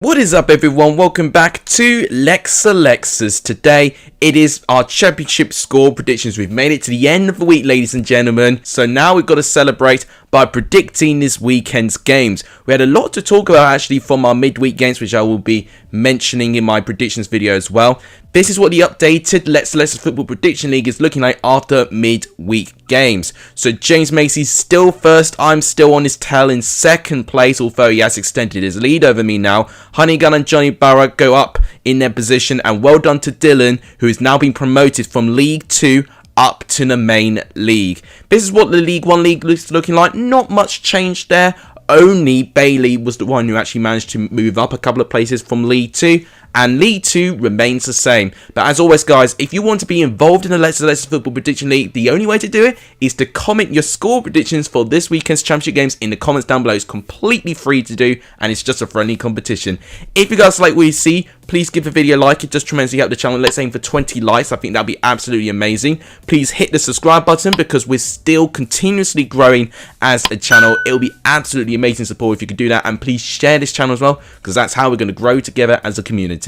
What is up, everyone? Welcome back to Lex Alexas. Today it is our championship score predictions. We've made it to the end of the week, ladies and gentlemen, so now we've got to celebrate by predicting this weekend's games. We had a lot to talk about actually from our midweek games, which I will be mentioning in my predictions video as well. This is what the updated Let's Alexas Football Prediction League is looking like after midweek games. So James Macy's still first. I'm still on his tail in second place, although he has extended his lead over me now. Honeygun and Johnny Barra go up in their position, and well done to Dylan, who is now being promoted from League 2 up to the main league. This is what the League 1 league looks looking like. Not much change there. Only Bailey was the one who actually managed to move up a couple of places from League 2, and League 2 remains the same. But as always, guys, if you want to be involved in the Let's Alexas Football Prediction League, the only way to do it is to comment your score predictions for this weekend's championship games in the comments down below. It's completely free to do, and it's just a friendly competition. If you guys like what you see, please give the video a like. It does tremendously help the channel. Let's aim for 20 likes. I think that'd be absolutely amazing. Please hit the subscribe button because we're still continuously growing as a channel. It'll be absolutely amazing support if you could do that, and please share this channel as well, because that's how we're going to grow together as a community.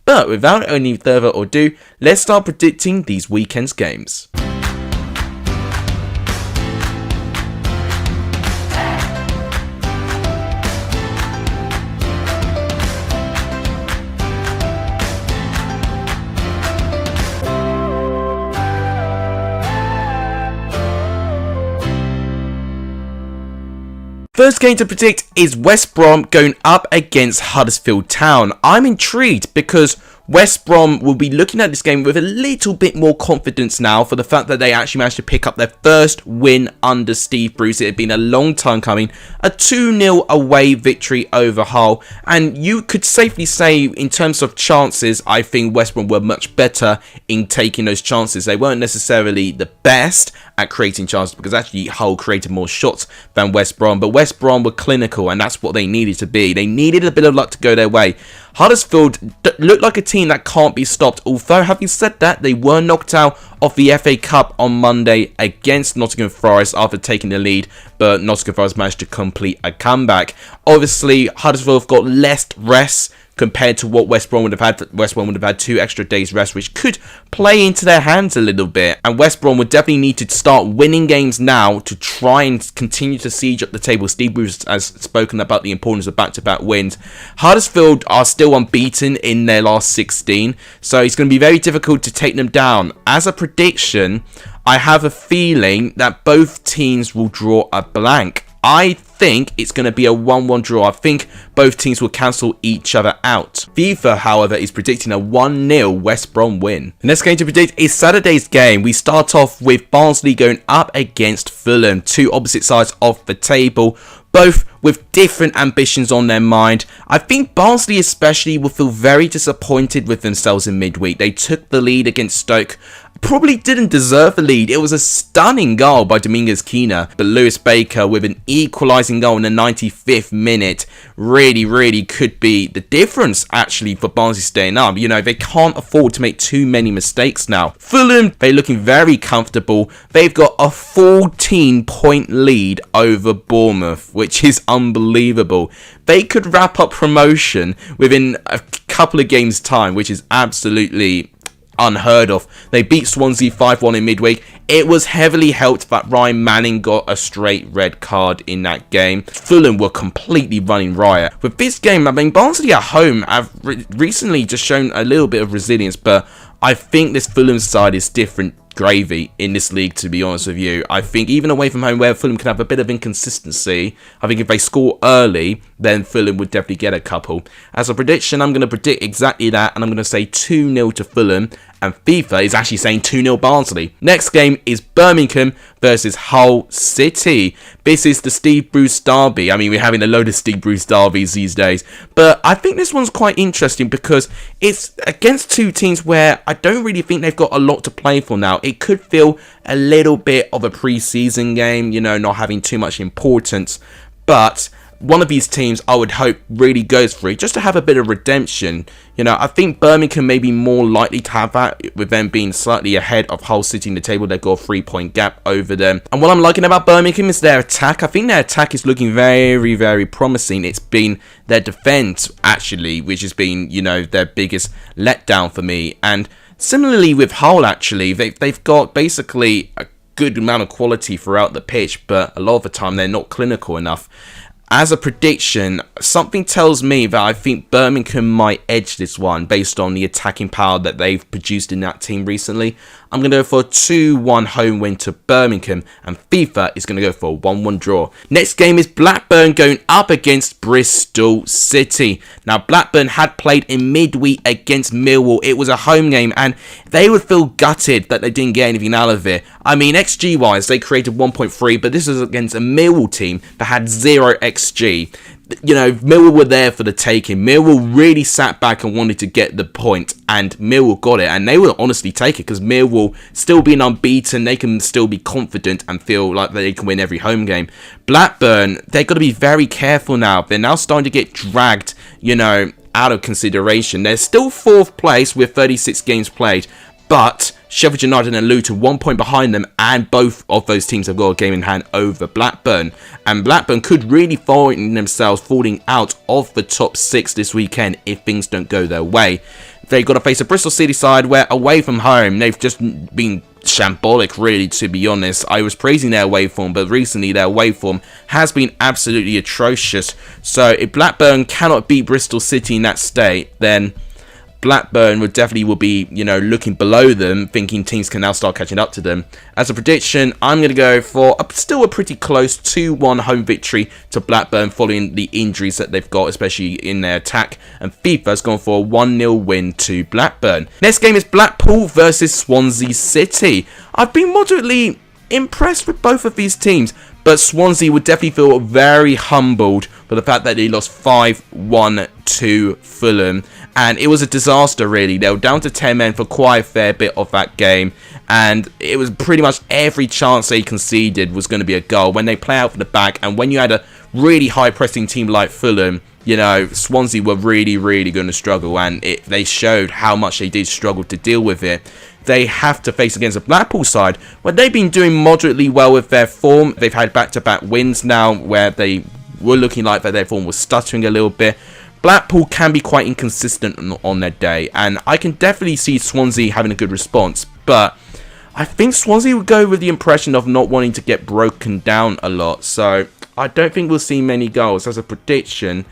But without any further ado, let's start predicting these weekend's games. First game to predict is West Brom going up against Huddersfield Town. I'm intrigued because West Brom will be looking at this game with a little bit more confidence now for the fact that they actually managed to pick up their first win under Steve Bruce. It had been a long time coming. A 2-0 away victory over Hull. And you could safely say, in terms of chances, I think West Brom were much better in taking those chances. They weren't necessarily the best at creating chances, because actually Hull created more shots than West Brom. But West Brom were clinical, and that's what they needed to be. They needed a bit of luck to go their way. Huddersfield looked like a team that can't be stopped, although having said that, they were knocked out of the FA Cup on Monday against Nottingham Forest after taking the lead, but Nottingham Forest managed to complete a comeback. Obviously, Huddersfield have got less rest compared to what West Brom would have had. West Brom would have had 2 extra days rest, which could play into their hands a little bit. And West Brom would definitely need to start winning games now to try and continue to siege up the table. Steve Bruce has spoken about the importance of back-to-back wins. Huddersfield are still unbeaten in their last 16, so it's going to be very difficult to take them down. As a prediction, I have a feeling that both teams will draw a blank. I think it's going to be a 1-1 draw. I think both teams will cancel each other out. FIFA, however, is predicting a 1-0 West Brom win. The next game to predict is Saturday's game. We start off with Barnsley going up against Fulham. Two opposite sides of the table, both with different ambitions on their mind. I think Barnsley especially will feel very disappointed with themselves in midweek. They took the lead against Stoke. Probably didn't deserve the lead. It was a stunning goal by Dominguez Quina, but Lewis Baker with an equalising goal in the 95th minute really could be the difference actually for Barnsley staying up. You know, they can't afford to make too many mistakes now. Fulham, they're looking very comfortable. They've got a 14-point lead over Bournemouth, which is unbelievable. They could wrap up promotion within a couple of games' time, which is absolutely unheard of. They beat Swansea 5-1 in midweek. It was heavily helped that Ryan Manning got a straight red card in that game. Fulham were completely running riot. With this game, I mean, Barnsley at home have recently just shown a little bit of resilience, but I think this Fulham side is different gravy in this league, to be honest with you. I think even away from home, where Fulham can have a bit of inconsistency, I think if they score early, then Fulham would definitely get a couple. As a prediction, I'm going to predict exactly that, and I'm going to say 2-0 to Fulham, and FIFA is actually saying 2-0 Barnsley. Next game is Birmingham versus Hull City. This is the Steve Bruce derby. I mean, we're having a load of Steve Bruce derbies these days, but I think this one's quite interesting because it's against two teams where I don't really think they've got a lot to play for now. It could feel a little bit of a pre-season game, you know, not having too much importance, but one of these teams I would hope really goes for it, just to have a bit of redemption. You know, I think Birmingham may be more likely to have that, with them being slightly ahead of Hull City in the table. They've got a 3-point gap over them. And what I'm liking about Birmingham is their attack. I think their attack is looking very, very promising. It's been their defence, actually, which has been, you know, their biggest letdown for me. And similarly with Hull, actually, they've got basically a good amount of quality throughout the pitch, but a lot of the time they're not clinical enough. As a prediction, something tells me that I think Birmingham might edge this one based on the attacking power that they've produced in that team recently. I'm going to go for a 2-1 home win to Birmingham, and FIFA is going to go for a 1-1 draw. Next game is Blackburn going up against Bristol City. Now, Blackburn had played in midweek against Millwall. It was a home game, and they would feel gutted that they didn't get anything out of it. I mean, XG-wise, they created 1.3, but this was against a Millwall team that had 0 XG. You know, Millwall were there for the taking. Millwall really sat back and wanted to get the point, and Millwall got it, and they will honestly take it, because Millwall still being unbeaten, they can still be confident and feel like they can win every home game. Blackburn, they've got to be very careful now. They're now starting to get dragged, you know, out of consideration. They're still 4th place with 36 games played, but Sheffield United and Luton 1 point behind them, and both of those teams have got a game in hand over Blackburn. And Blackburn could really find themselves falling out of the top 6 this weekend if things don't go their way. They've got to face a Bristol City side where, away from home, they've just been shambolic, really, to be honest. I was praising their away form, but recently their away form has been absolutely atrocious. So if Blackburn cannot beat Bristol City in that state, then Blackburn will be, you know, looking below them, thinking teams can now start catching up to them. As a prediction, I'm going to go for still a pretty close 2-1 home victory to Blackburn following the injuries that they've got, especially in their attack. And FIFA's gone for a 1-0 win to Blackburn. Next game is Blackpool versus Swansea City. I've been moderately impressed with both of these teams, but Swansea would definitely feel very humbled for the fact that they lost 5-1 to Fulham. And it was a disaster, really. They were down to 10 men for quite a fair bit of that game. And it was pretty much every chance they conceded was going to be a goal. When they play out from the back, and when you had a really high-pressing team like Fulham, you know, Swansea were really going to struggle. And they showed how much they did struggle to deal with it. They have to face against a Blackpool side where they've been doing moderately well with their form. They've had back-to-back wins now where they were looking like that their form was stuttering a little bit. Blackpool can be quite inconsistent on their day, and I can definitely see Swansea having a good response, but I think Swansea would go with the impression of not wanting to get broken down a lot, so I don't think we'll see many goals. As a prediction,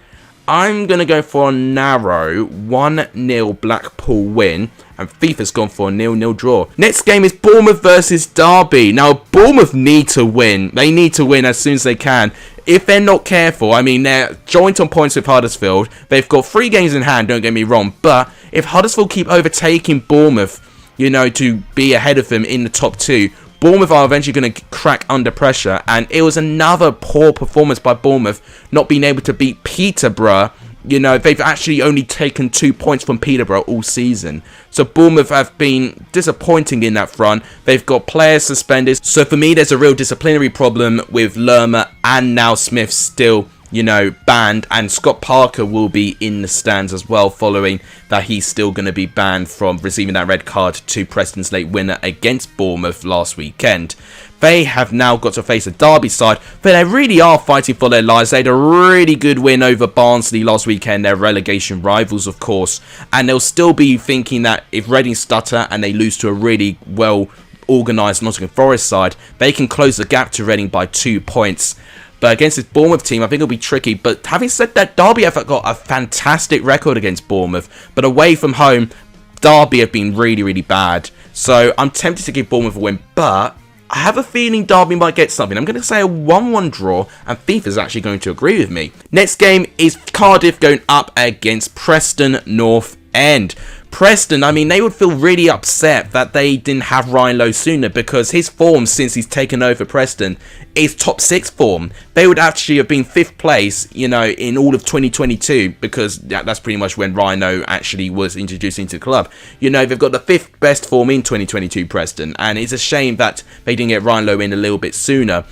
I'm going to go for a narrow 1-0 Blackpool win, and FIFA's gone for a 0-0 draw. Next game is Bournemouth versus Derby. Now, Bournemouth need to win. They need to win as soon as they can. If they're not careful, I mean, they're joint on points with Huddersfield. They've got 3 games in hand, don't get me wrong. But if Huddersfield keep overtaking Bournemouth, you know, to be ahead of them in the top 2, Bournemouth are eventually going to crack under pressure. And it was another poor performance by Bournemouth, not being able to beat Peterborough. You know, they've actually only taken 2 points from Peterborough all season. So Bournemouth have been disappointing in that front. They've got players suspended. So for me, there's a real disciplinary problem with Lerma and now Smith still, you know, banned. And Scott Parker will be in the stands as well, following that he's still going to be banned from receiving that red card to Preston's late winner against Bournemouth last weekend. They have now got to face a Derby side, but they really are fighting for their lives. They had a really good win over Barnsley last weekend, their relegation rivals, of course. And they'll still be thinking that if Reading stutter and they lose to a really well-organised Nottingham Forest side, they can close the gap to Reading by 2 points. But against this Bournemouth team, I think it'll be tricky. But having said that, Derby have got a fantastic record against Bournemouth. But away from home, Derby have been really bad. So I'm tempted to give Bournemouth a win, but I have a feeling Derby might get something. I'm going to say a 1-1 draw, and FIFA's actually going to agree with me. Next game is Cardiff going up against Preston North End. Preston, I mean, they would feel really upset that they didn't have Ryan Lowe sooner, because his form since he's taken over Preston is top 6 form. They would actually have been 5th place, you know, in all of 2022, because that's pretty much when Ryan Lowe actually was introduced into the club. You know, they've got the 5th best form in 2022, Preston, and it's a shame that they didn't get Ryan Lowe in a little bit sooner.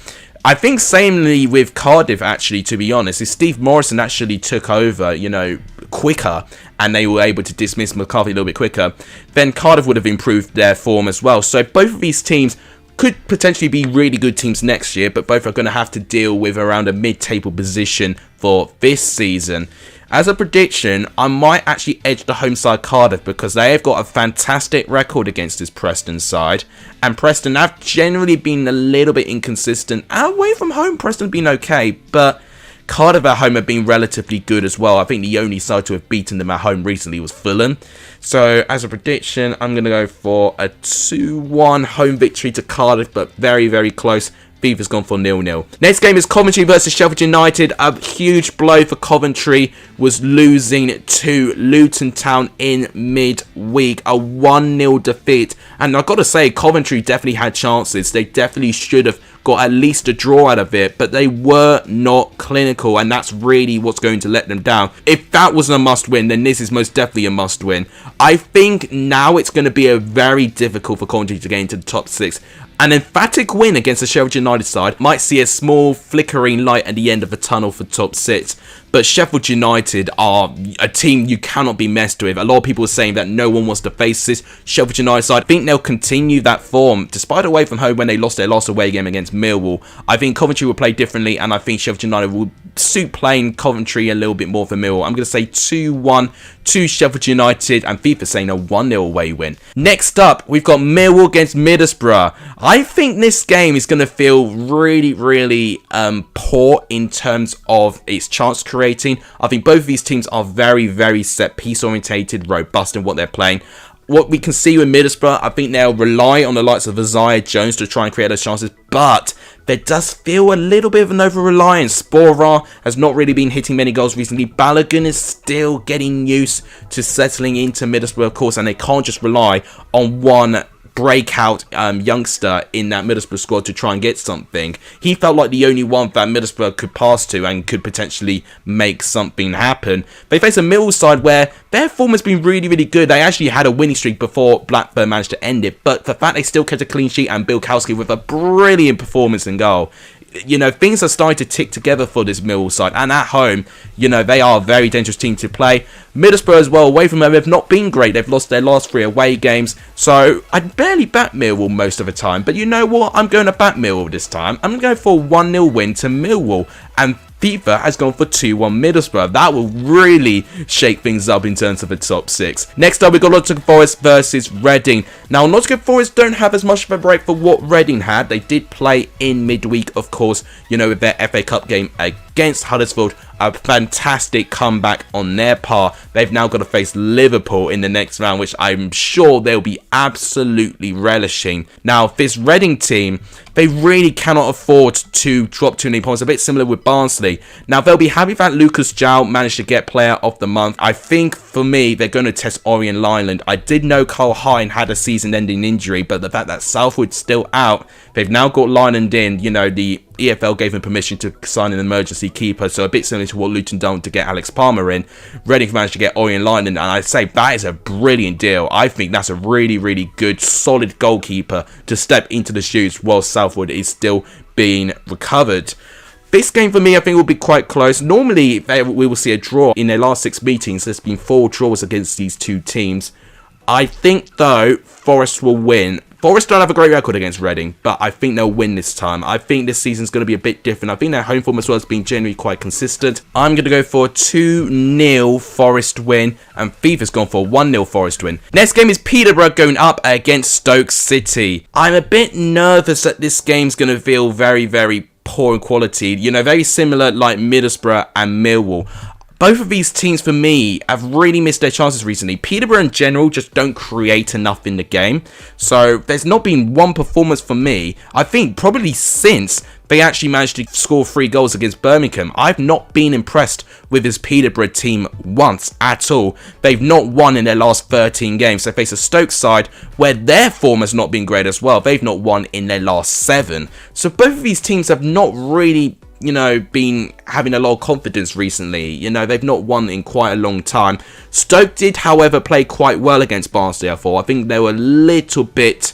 I think samely with Cardiff, actually, to be honest, if Steve Morrison actually took over, quicker, and they were able to dismiss McCarthy a little bit quicker, then Cardiff would have improved their form as well. So both of these teams could potentially be really good teams next year, but both are going to have to deal with around a mid-table position for this season. As a prediction, I might actually edge the home side Cardiff because they have got a fantastic record against this Preston side, and Preston have generally been a little bit inconsistent. Away from home, Preston have been okay, but Cardiff at home have been relatively good as well. I think the only side to have beaten them at home recently was Fulham. So as a prediction, I'm going to go for a 2-1 home victory to Cardiff, but very, very close. FIFA's gone for 0-0. Next game is Coventry versus Sheffield United. A huge blow for Coventry was losing to Luton Town in midweek. A 1-0 defeat. And I've got to say, Coventry definitely had chances. They definitely should have got at least a draw out of it, but they were not clinical, and that's really what's going to let them down. If that wasn't a must-win, then this is most definitely a must-win. I think now it's going to be a very difficult for Coventry to get into the top 6. An emphatic win against the Sheffield United side might see a small flickering light at the end of the tunnel for top 6. But Sheffield United are a team you cannot be messed with. A lot of people are saying that no one wants to face this Sheffield United side. I think they'll continue that form. Despite away from home when they lost their last away game against Millwall, I think Coventry will play differently, and I think Sheffield United will suit playing Coventry a little bit more for Millwall. I'm going to say 2-1 to Sheffield United, and FIFA saying a 1-0 away win. Next up, we've got Millwall against Middlesbrough. I think this game is going to feel really, really poor in terms of its chance creation. I think both of these teams are very, very set-piece orientated, robust in what they're playing. What we can see with Middlesbrough, I think they'll rely on the likes of Isaiah Jones to try and create those chances, but there does feel a little bit of an over-reliance. Sporar has not really been hitting many goals recently. Balogun is still getting used to settling into Middlesbrough, of course, and they can't just rely on one breakout youngster in that Middlesbrough squad to try and get something. He felt like the only one that Middlesbrough could pass to and could potentially make something happen. They face a Millwall side where their form has been really, really good. They actually had a winning streak before Blackburn managed to end it, but the fact they still kept a clean sheet and Bill Kowski with a brilliant performance in goal. Things are starting to tick together for this Millwall side, and at home, they are a very dangerous team to play. Middlesbrough as well, away from them, have not been great. They've lost their last 3 away games, so I'd barely back Millwall most of the time, but you know what? I'm going to back Millwall this time. I'm going to go for a 1-0 win to Millwall, and FIFA has gone for 2-1 Middlesbrough. That will really shake things up in terms of the top 6. Next up, we've got Nottingham Forest versus Reading. Now, Nottingham Forest don't have as much of a break for what Reading had. They did play in midweek, of course, with their FA Cup game against Huddersfield. A fantastic comeback on their part. They've now got to face Liverpool in the next round, which I'm sure they'll be absolutely relishing. Now, this Reading team, they really cannot afford to drop too many points. A bit similar with Barnsley. Now, they'll be happy that Lucas João managed to get Player of the Month. I think, for me, they're going to test Orien Lyland. I did know Cole Hine had a season-ending injury, but the fact that Southwood's still out, they've now got Lyland in. The EFL gave him permission to sign an emergency keeper, so a bit similar to what Luton done to get Alex Palmer in. Reading managed to get Orien Lyland, and I'd say that is a brilliant deal. I think that's a really, really good, solid goalkeeper to step into the shoes while Southwood is still being recovered. This game for me, I think, will be quite close. Normally, we will see a draw. In their last 6 meetings, there's been 4 draws against these two teams. I think, though, Forest will win. Forest don't have a great record against Reading, but I think they'll win this time. I think this season's going to be a bit different. I think their home form as well has been generally quite consistent. I'm going to go for a 2-0 Forest win, and FIFA's gone for a 1-0 Forest win. Next game is Peterborough going up against Stoke City. I'm a bit nervous that this game's going to feel very, very poor in quality. Very similar like Middlesbrough and Millwall. Both of these teams, for me, have really missed their chances recently. Peterborough in general just don't create enough in the game. So there's not been one performance for me, I think, probably since they actually managed to score 3 goals against Birmingham. I've not been impressed with this Peterborough team once at all. They've not won in their last 13 games. They face a Stoke side where their form has not been great as well. They've not won in their last 7. So both of these teams have not really been having a lot of confidence recently. They've not won in quite a long time. Stoke did, however, play quite well against Barnsley, I thought. I think they were a little bit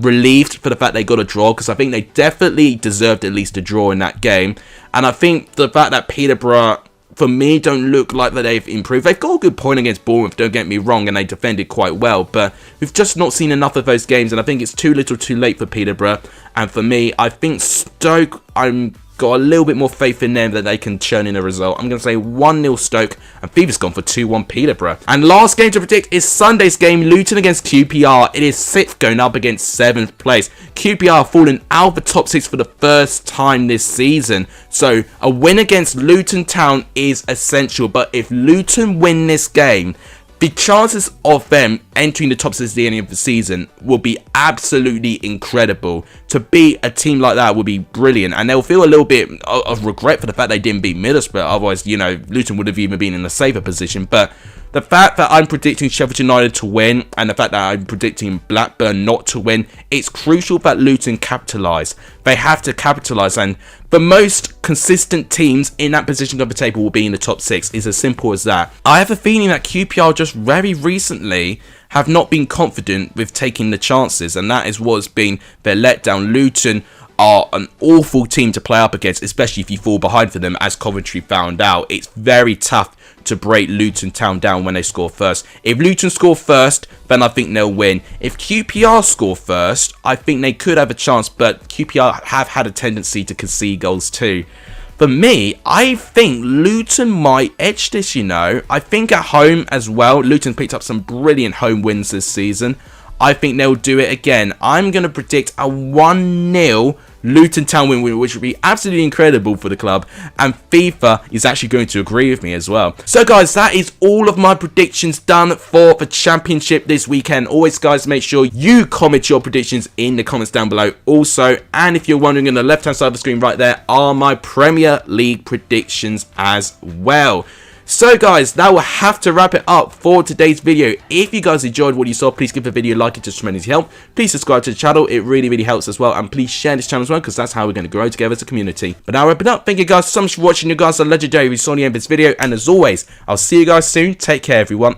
relieved for the fact they got a draw, because I think they definitely deserved at least a draw in that game. And I think the fact that Peterborough, for me, don't look like that they've improved. They've got a good point against Bournemouth, don't get me wrong, and they defended quite well, but we've just not seen enough of those games, and I think it's too little too late for Peterborough. And for me, I think Stoke, I'm got a little bit more faith in them that they can churn in a result. I'm going to say 1-0 Stoke, and Fifa's gone for 2-1 Peterborough. And last game to predict is Sunday's game, Luton against QPR. It is 6th going up against 7th place. QPR have fallen out of the top 6 for the first time this season, so a win against Luton Town is essential. But if Luton win this game, the chances of them entering the top 6 at the end of the season will be absolutely incredible. To beat a team like that would be brilliant, and they'll feel a little bit of regret for the fact they didn't beat Middlesbrough. Otherwise, you know, Luton would have even been in a safer position. But the fact that I'm predicting Sheffield United to win, and the fact that I'm predicting Blackburn not to win, it's crucial that Luton capitalise. They have to capitalise, and the most consistent teams in that position of the table will be in the top 6. It's as simple as that. I have a feeling that QPR just very recently have not been confident with taking the chances, and that is what's been their letdown. Luton are an awful team to play up against, especially if you fall behind for them, as Coventry found out. It's very tough to break Luton Town down when they score first. If Luton score first, then I think they'll win. If QPR score first, I think they could have a chance, but QPR have had a tendency to concede goals too. For me, I think Luton might edge this, you know. I think at home as well, Luton picked up some brilliant home wins this season. I think they'll do it again. I'm going to predict a 1-0 Luton Town win, which would be absolutely incredible for the club, and FIFA is actually going to agree with me as well. So guys, that is all of my predictions done for the Championship this weekend. Always guys, make sure you comment your predictions in the comments down below also, and if you're wondering, on the left hand side of the screen right there are my Premier League predictions as well. So guys, that will have to wrap it up for today's video. If you guys enjoyed what you saw, please give the video a like, it just tremendously help. Please subscribe to the channel, it really helps as well, and please share this channel as well, because that's how we're going to grow together as a community. But now wrap it up. Thank you guys so much for watching. You guys are legendary. We saw the end of this video, and as always, I'll see you guys soon. Take care everyone.